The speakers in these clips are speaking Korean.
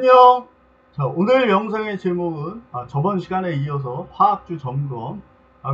안녕. 자, 오늘 영상의 제목은 저번 시간에 이어서 화학주 점검.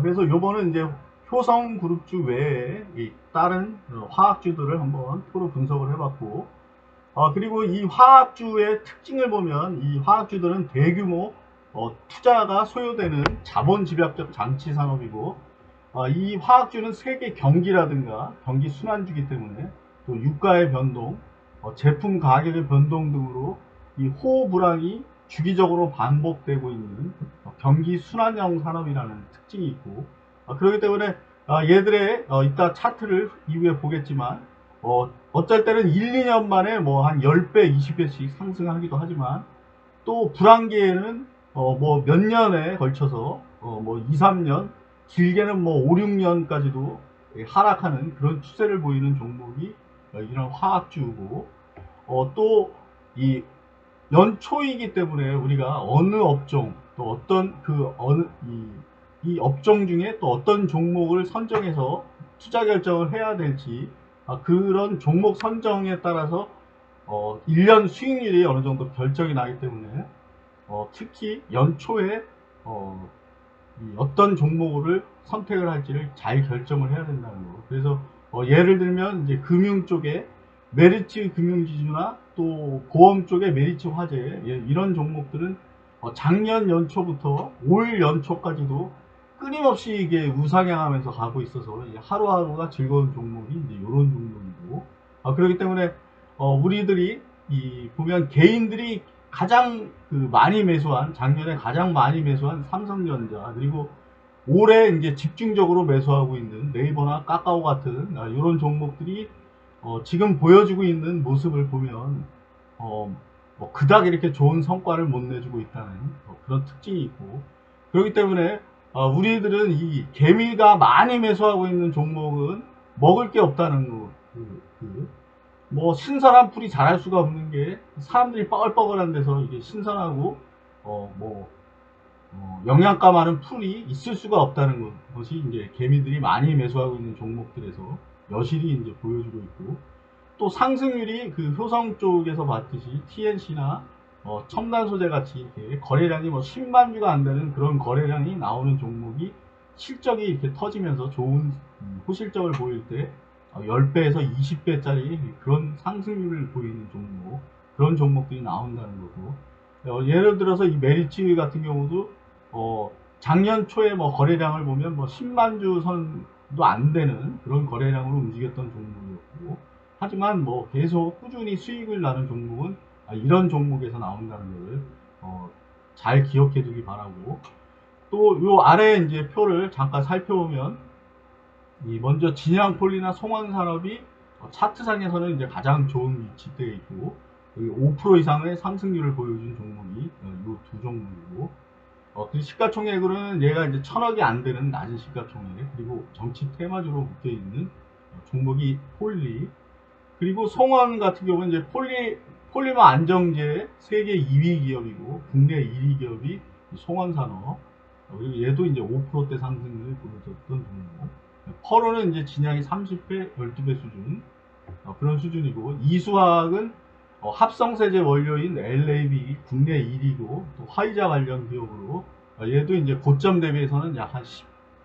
그래서 요번은 이제 효성그룹주 외에 이 다른 화학주들을 한번 표로 분석을 해봤고, 그리고 이 화학주의 특징을 보면 이 화학주들은 대규모 투자가 소요되는 자본 집약적 장치 산업이고, 이 화학주는 세계 경기라든가 경기 순환주기 때문에 또 유가의 변동, 제품 가격의 변동 등으로 이 호호 불황이 주기적으로 반복되고 있는 경기 순환형 산업이라는 특징이 있고, 그렇기 때문에 얘들의 이따 차트를 이후에 보겠지만 어쩔 때는 1, 2년 만에 뭐 한 10배, 20배씩 상승하기도 하지만 또 불황기에는 뭐 몇 년에 걸쳐서 뭐 2, 3년, 길게는 뭐 5, 6년까지도 하락하는 그런 추세를 보이는 종목이 이런 화학주고, 또 이 연초이기 때문에 우리가 어느 업종 또 어떤 이 업종 중에 또 어떤 종목을 선정해서 투자 결정을 해야 될지, 그런 종목 선정에 따라서 1년 수익률이 어느 정도 결정이 나기 때문에 특히 연초에 어떤 종목을 선택을 할지를 잘 결정을 해야 된다는 거. 그래서 예를 들면 이제 금융 쪽에 메리츠 금융지주나 또 보험 쪽에 메리츠 화재, 이런 종목들은 작년 연초부터 올 연초까지도 끊임없이 이게 우상향하면서 가고 있어서 하루하루가 즐거운 종목이 이제 이런 종목이고, 그렇기 때문에 우리들이 보면 개인들이 가장 많이 매수한, 작년에 가장 많이 매수한 삼성전자, 그리고 올해 이제 집중적으로 매수하고 있는 네이버나 카카오 같은 이런 종목들이 지금 보여주고 있는 모습을 보면 뭐 그닥 이렇게 좋은 성과를 못 내주고 있다는 그런 특징이 있고, 그렇기 때문에 우리들은 이 개미가 많이 매수하고 있는 종목은 먹을 게 없다는 거. 뭐 신선한 풀이 자랄 수가 없는 게, 사람들이 뻐글뻐글한 데서 이게 신선하고 뭐 영양가 많은 풀이 있을 수가 없다는 것이 이제 개미들이 많이 매수하고 있는 종목들에서 여실히 이제 보여주고 있고, 또 상승률이 그 효성 쪽에서 봤듯이 TNC나 첨단 소재 같이 이렇게 거래량이 뭐 10만 주가 안 되는 그런 거래량이 나오는 종목이 실적이 이렇게 터지면서 좋은 호실적을 보일 때 10배에서 20배짜리 그런 상승률을 보이는 종목, 그런 종목들이 나온다는 거고, 예를 들어서 이 메리츠 같은 경우도 작년 초에 뭐 거래량을 보면 뭐 10만 주 선도 안 되는 그런 거래량으로 움직였던 종목이었고, 하지만 뭐 계속 꾸준히 수익을 나는 종목은 이런 종목에서 나온다는 것을 잘 기억해 두기 바라고, 또 요 아래 이제 표를 잠깐 살펴보면 먼저 진양폴리나 송원산업이 차트상에서는 이제 가장 좋은 위치대에 있고, 5% 이상의 상승률을 보여준 종목이 이 두 종목이고, 그 시가총액으로는 얘가 이제 1000억이 안 되는 낮은 시가총액, 그리고 정치 테마주로 묶여 있는 종목이 폴리, 그리고 송원 같은 경우는 이제 폴리머 안정제 세계 2위 기업이고 국내 1위 기업이 송원산업, 그리고 얘도 이제 5%대 상승률을 보여줬던 종목. 펄어는 이제 진양이 30배, 12배 수준, 그런 수준이고, 이수화학은 합성세제 원료인 LAB 국내 1위고 또 화이자 관련 기업으로 얘도 이제 고점 대비해서는 약 한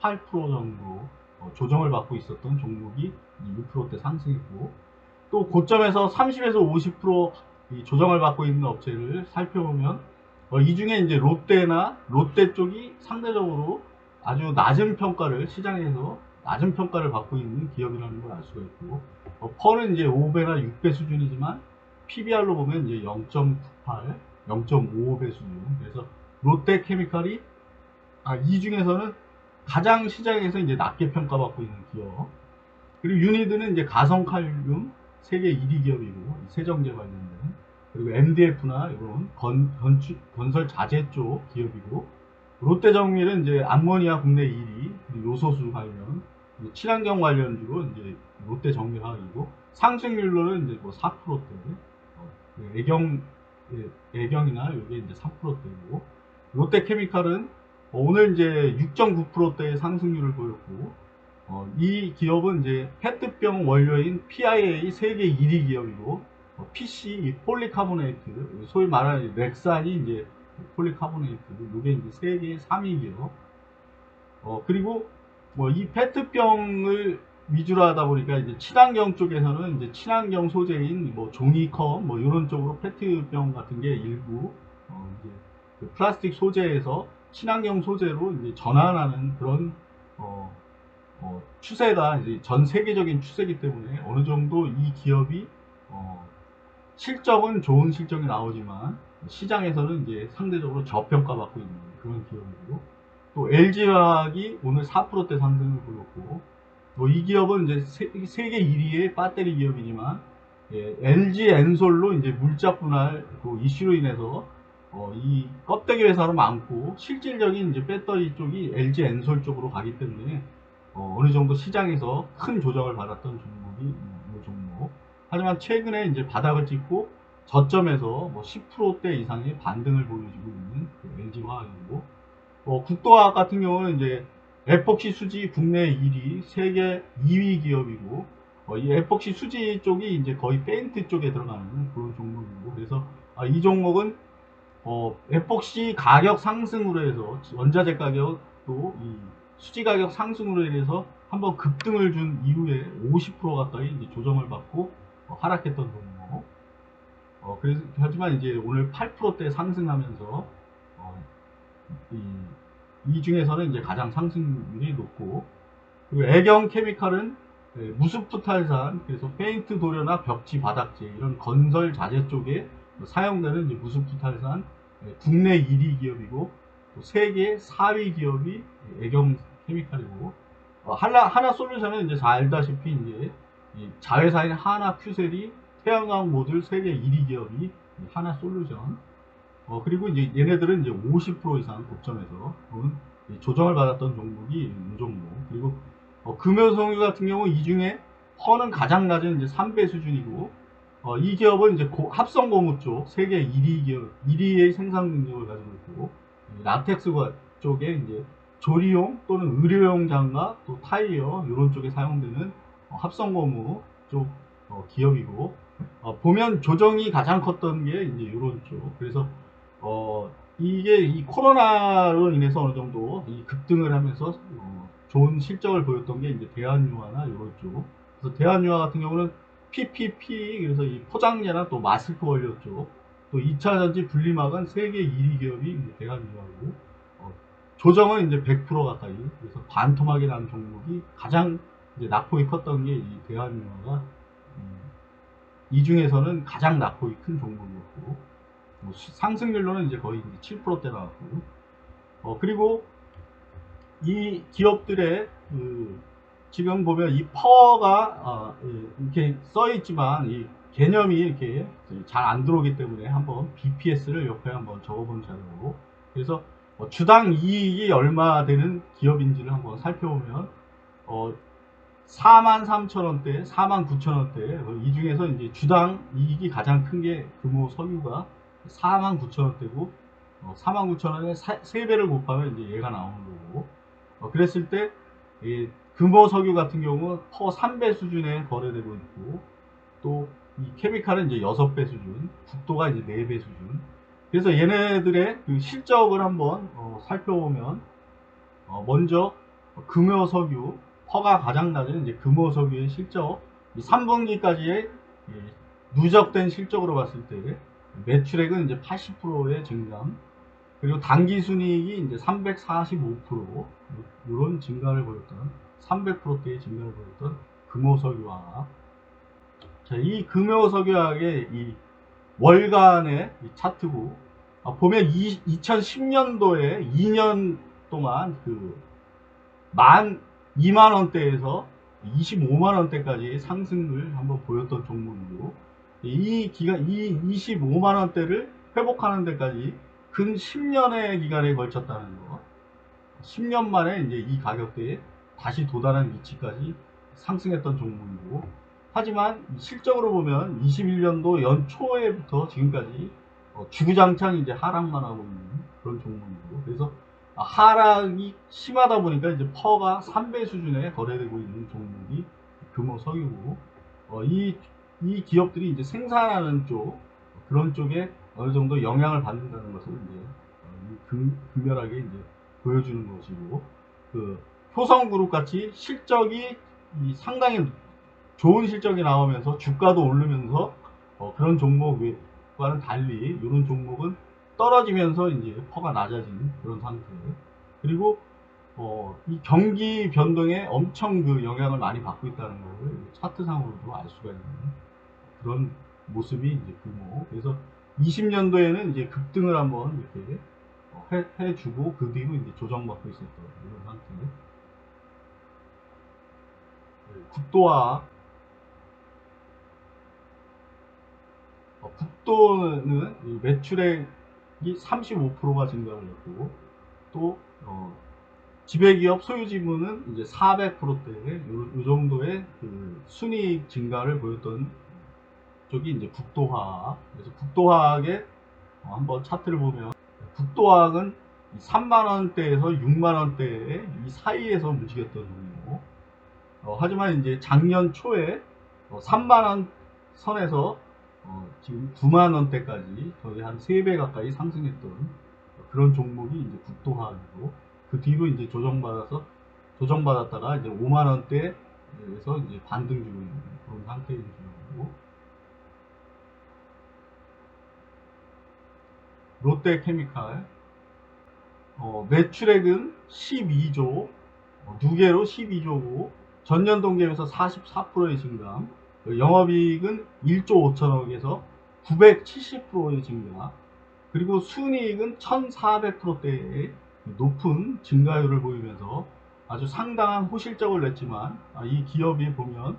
18% 정도 조정을 받고 있었던 종목이 6%대 상승했고, 또 고점에서 30에서 50% 조정을 받고 있는 업체를 살펴보면 이 중에 이제 롯데 쪽이 상대적으로 아주 낮은 평가를, 시장에서 낮은 평가를 받고 있는 기업이라는 걸 알 수가 있고, 펄은 이제 5배나 6배 수준이지만 PBR로 보면 이제 0.98, 0.55배 수준. 그래서 롯데케미칼이 이 중에서는 가장 시장에서 이제 낮게 평가받고 있는 기업. 그리고 유니드는 이제 가성칼륨 세계 1위 기업이고 세정제 관련된, 그리고 MDF나 이런 건설 자재 쪽 기업이고, 롯데정밀은 이제 암모니아 국내 1위, 그리고 요소수 관련, 친환경 관련주로 이제 롯데정밀화학이고, 상승률로는 이제 뭐 4%대, 애경이나 이게 이제 3%대고, 롯데케미칼은 오늘 이제 6.9%대의 상승률을 보였고, 이 기업은 이제 페트병 원료인 PIA 세계 1위 기업이고, PC 이 폴리카보네이트, 소위 말하는 렉산이 이제 폴리카보네이트, 이게 이제 세계 3위 기업. 그리고 뭐 이 페트병을 위주로 하다 보니까 이제 친환경 쪽에서는 이제 친환경 소재인 뭐 종이컵 뭐 이런 쪽으로 페트병 같은 게 일부 이제 그 플라스틱 소재에서 친환경 소재로 이제 전환하는 그런 어, 추세가 이제 전 세계적인 추세이기 때문에 어느 정도 이 기업이 실적은 좋은 실적이 나오지만 시장에서는 이제 상대적으로 저평가받고 있는 그런 기업이고, 또 LG화학이 오늘 4%대 상승을 보였고, 이 기업은 이제 세계 1위의 배터리 기업이지만 LG 엔솔로 이제 물자 분할 그 이슈로 인해서 이 껍데기 회사로 많고 실질적인 이제 배터리 쪽이 LG 엔솔 쪽으로 가기 때문에 어느 정도 시장에서 큰 조정을 받았던 종목이 이 종목. 하지만 최근에 이제 바닥을 찍고 저점에서 뭐 10%대 이상의 반등을 보여주고 있는 LG화학이고, 국도화학 같은 경우는 이제 에폭시 수지 국내 1위, 세계 2위 기업이고, 이 에폭시 수지 쪽이 이제 거의 페인트 쪽에 들어가는 그런 종목이고, 그래서 이 종목은 에폭시 가격 상승으로 해서 원자재 가격도 이 수지 가격 상승으로 인해서 한번 급등을 준 이후에 50% 가까이 이제 조정을 받고 하락했던 종목. 그래서 하지만 이제 오늘 8%대 상승하면서 이 중에서는 이제 가장 상승률이 높고, 그리고 애경 케미칼은 무스프탈산, 그래서 페인트 도료나 벽지 바닥재 이런 건설 자재 쪽에 사용되는 이제 무스프탈산 국내 1위 기업이고, 또 세계 4위 기업이 애경 케미칼이고, 하나 솔루션은 이제 잘 알다시피 이제 자회사인 하나 큐셀이 태양광 모듈 세계 1위 기업이 하나 솔루션. 그리고 이제 얘네들은 이제 50% 이상 고점에서 조정을 받았던 종목이 이 종목. 그리고 금요성유 같은 경우 이 중에 퍼는 가장 낮은 이제 3배 수준이고, 이 기업은 이제 합성 고무 쪽 세계 1위 기업, 1위의 생산 능력을 가지고 있고, 라텍스 쪽에 이제 조리용 또는 의료용 장갑, 또 타이어 이런 쪽에 사용되는 합성 고무 쪽 기업이고, 보면 조정이 가장 컸던 게 이제 이런 쪽. 그래서 이게 이 코로나로 인해서 어느 정도 이 급등을 하면서 좋은 실적을 보였던 게 이제 대한유화나 이런 쪽. 그래서 대한유화 같은 경우는 PPP, 그래서 이 포장재나 또 마스크 원료 쪽, 또 2차전지 분리막은 세계 1위 기업이 이제 대한유화고, 조정은 이제 100% 가까이, 그래서 반토막이 난 종목이 가장 이제 낙폭이 컸던 게 이 대한유화가 이 중에서는 가장 낙폭이 큰 종목이었고, 상승률로는 이제 거의 7%대 나왔고, 그리고 이 기업들의 지금 보면 이 파워가 이렇게 써 있지만 이 개념이 이렇게 잘 안 들어오기 때문에 한번 BPS를 옆에 한번 적어본 자료고, 그래서 주당 이익이 얼마 되는 기업인지를 한번 살펴보면 43,000원대, 49,000원대, 이 중에서 이제 주당 이익이 가장 큰 게 금호 석유가 49,000원대고, 49,000원에 3배를 곱하면 이제 얘가 나오는 거고, 그랬을 때 금호 석유 같은 경우 퍼 3배 수준에 거래되고 있고, 또 이 케미칼은 이제 6배 수준, 국도가 이제 4배 수준. 그래서 얘네들의 그 실적을 한번 살펴보면, 먼저 금호 석유 퍼가 가장 낮은 이제 금호 석유의 실적, 3분기까지의 누적된 실적으로 봤을 때 매출액은 이제 80%의 증감, 그리고 당기순이익이 이제 345% 이런 증가를 보였던, 300%대의 증가를 보였던 금호석유화학. 자, 이 금호석유화학의 이 월간의 이 차트고, 보면 2010년도에 2년 동안 2만원대에서 25만원대까지 상승을 한번 보였던 종목이고, 이 25만원대를 회복하는 데까지 근 10년의 기간에 걸쳤다는 거. 10년 만에 이제 이 가격대에 다시 도달한 위치까지 상승했던 종목이고, 하지만 실적으로 보면 21년도 연초에부터 지금까지 주구장창 이제 하락만 하고 있는 그런 종목이고, 그래서 하락이 심하다 보니까 이제 퍼가 3배 수준에 거래되고 있는 종목이 금호석유고, 이 이 기업들이 이제 생산하는 쪽, 그런 쪽에 어느 정도 영향을 받는다는 것을 이제 극렬하게 이제 보여주는 것이고, 그 효성그룹 같이 실적이 상당히 좋은 실적이 나오면서 주가도 오르면서 그런 종목과는 달리 이런 종목은 떨어지면서 이제 퍼가 낮아진 그런 상태. 그리고 이 경기 변동에 엄청 그 영향을 많이 받고 있다는 것을 차트상으로도 알 수가 있는 그런 모습이 이제 규모. 그래서 20년도에는 이제 급등을 한번 이렇게 해주고 그 뒤로 이제 조정받고 있었던 이런 상태. 국도화, 국도는 매출액이 35%가 증가를 했고, 또 지배기업 소유지분은 이제 400%대 요 정도의 그 순이익 증가를 보였던 쪽이 이제 국도화학. 그래서 국도화학의 한번 차트를 보면 국도화학은 3만원대에서 6만원대 이 사이에서 움직였던 종목. 하지만 이제 작년 초에 3만원 선에서 지금 9만원대까지 거의 한 3배 가까이 상승했던 그런 종목이 이제 국도화학이고, 그 뒤로 이제 조정받았다가 이제 5만원대에서 이제 반등 주고 있는 그런 상태인 종목이고, 롯데케미칼 매출액은 12조, 두 개로 12조고 전년 동기에서 44%의 증감, 영업이익은 1조 5천억에서 970%의 증가, 그리고 순이익은 1400%대의 높은 증가율을 보이면서 아주 상당한 호실적을 냈지만, 이 기업이 보면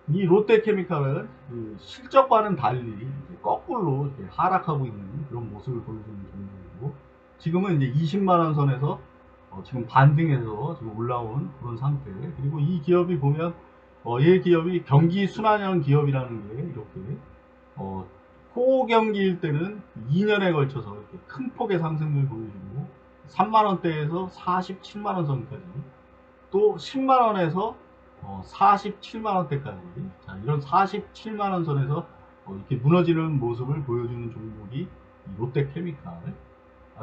이 롯데케미칼은 그 실적과는 달리 거꾸로 이렇게 하락하고 있는 그런 모습을 보여주는 종목이고, 지금은 이제 20만원 선에서 지금 반등해서 지금 올라온 그런 상태. 그리고 이 기업이 보면 이 기업이 경기 순환형 기업이라는 게 이렇게 호경기일 때는 2년에 걸쳐서 이렇게 큰 폭의 상승을 보여주고 3만원대에서 47만원 선까지, 또 10만원에서 47만원대까지, 자, 이런 47만원 선에서 이렇게 무너지는 모습을 보여주는 종목이 롯데케미칼.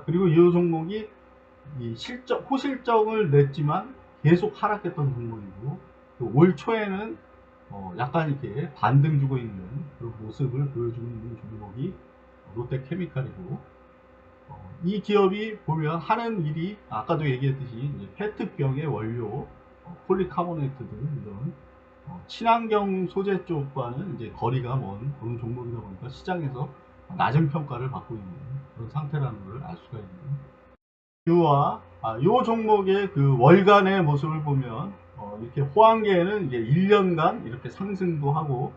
그리고 이 종목이 호실적을 냈지만 계속 하락했던 종목이고, 올 초에는 약간 이렇게 반등 주고 있는 그런 모습을 보여주고 있는 종목이 롯데케미칼이고, 이 기업이 보면 하는 일이 아까도 얘기했듯이 페트병의 원료, 폴리카보네이트 등 이런 친환경 소재 쪽과는 이제 거리가 먼 그런 종목이다 보니까 시장에서 낮은 평가를 받고 있는 그런 상태라는 걸 알 수가 있는. 유와 요 종목의 그 월간의 모습을 보면 이렇게 호황기에는 이제 1년간 이렇게 상승도 하고,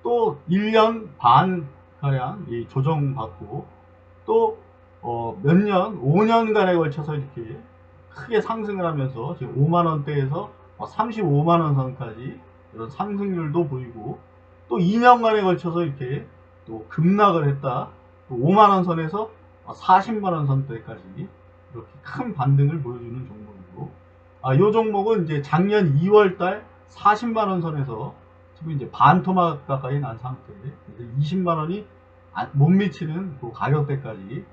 또 1년 반 가량 조정받고, 또 몇 년, 5년간에 걸쳐서 이렇게 크게 상승을 하면서 지금 5만원대에서 35만원 선까지 이런 상승률도 보이고, 또 2년간에 걸쳐서 이렇게 또 급락을 했다. 또 5만원 선에서 40만원 선대까지 이렇게 큰 반등을 보여주는 종목이고, 이 종목은 이제 작년 2월달 40만원 선에서 지금 이제 반토막 가까이 난 상태, 20만원이 못 미치는 그 가격대까지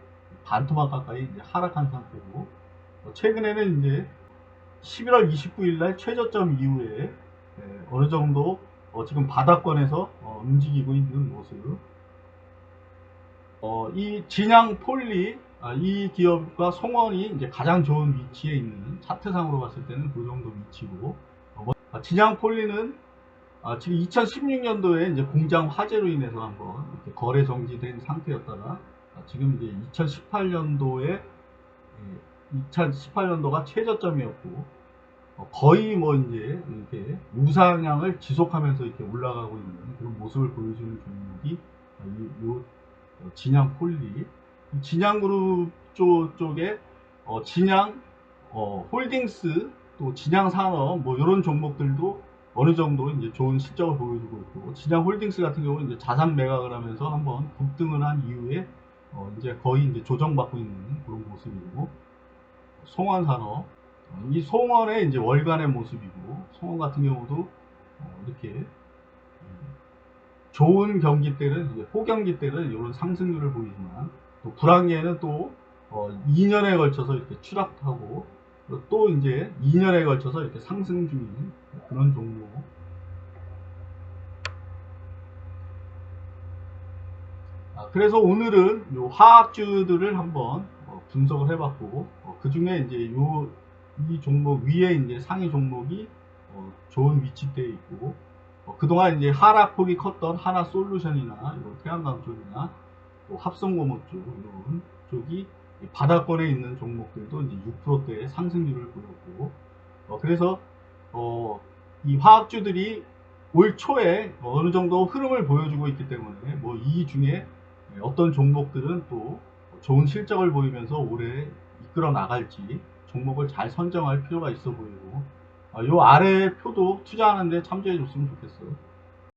반토막 가까이 이제 하락한 상태고, 최근에는 이제 11월 29일 날 최저점 이후에 어느 정도 지금 바닥권에서 움직이고 있는 모습. 이 진양 폴리, 이 기업과 송원이 이제 가장 좋은 위치에 있는, 차트상으로 봤을 때는 그 정도 위치고, 진양 폴리는 지금 2016년도에 이제 공장 화재로 인해서 한번 이렇게 거래 정지된 상태였다가 지금 이제 2018년도가 최저점이었고, 거의 뭐 이제 이렇게 우상향을 지속하면서 이렇게 올라가고 있는 그런 모습을 보여주는 종목이 이 진양 폴리. 진양그룹 쪽에 진양 홀딩스, 또 진양 산업 뭐 이런 종목들도 어느 정도 이제 좋은 실적을 보여주고 있고, 진양 홀딩스 같은 경우는 이제 자산 매각을 하면서 한번 급등을 한 이후에 이제 거의 이제 조정받고 있는 그런 모습이고, 송원 산업, 이 송원의 이제 월간의 모습이고, 송원 같은 경우도 이렇게 좋은 경기 때는 이제 호경기 때는 이런 상승률을 보이지만 또 불황기에는 또 2년에 걸쳐서 이렇게 추락하고 또 이제 2년에 걸쳐서 이렇게 상승 중인 그런 종목. 그래서 오늘은 요 화학주들을 한번 분석을 해봤고 그 중에 이제 이 종목 위에 이제 상위 종목이 좋은 위치대에 있고 그동안 이제 하락폭이 컸던 하나솔루션이나 이런 태양광 쪽이나 또 합성고무 쪽 이런 쪽이 바닥권에 있는 종목들도 이제 6%대의 상승률을 보였고 그래서 이 화학주들이 올 초에 어느 정도 흐름을 보여주고 있기 때문에 뭐 이 중에 어떤 종목들은 또 좋은 실적을 보이면서 올해 이끌어 나갈지 종목을 잘 선정할 필요가 있어 보이고 요 아래 표도 투자하는데 참조해 줬으면 좋겠어요.